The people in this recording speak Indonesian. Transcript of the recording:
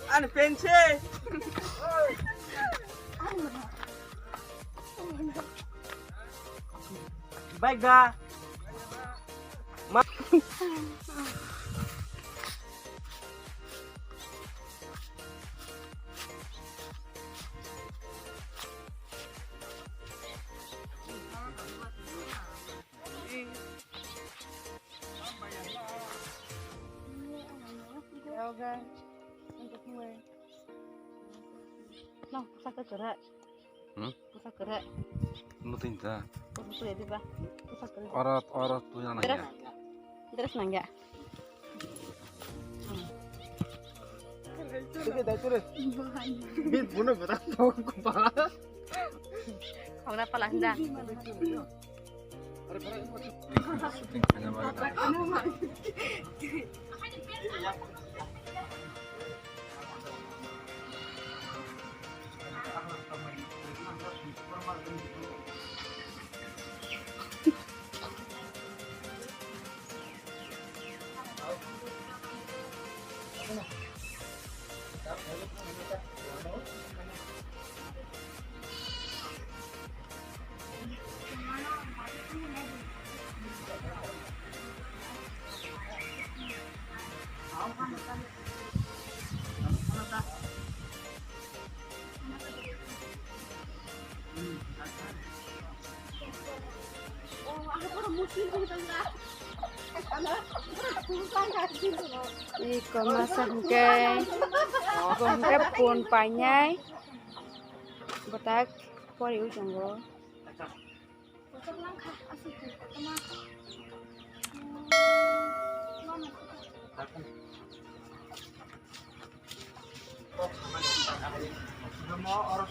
Ano pense? Baik ga. Guys, untuk mulai. Nah, pusaka gerak. Pusaka gerak. Nutin dah. Pusaka itu bah. Pusaka gerak. Orang tuh yang nanya. Terus nanya. Dah terus. Bin bunuh berat tahu kepala. Kau kenapa lah dah? Syuting hanya mereka. Iko masak bongke pun panyai betak pori ujung go. Mau orang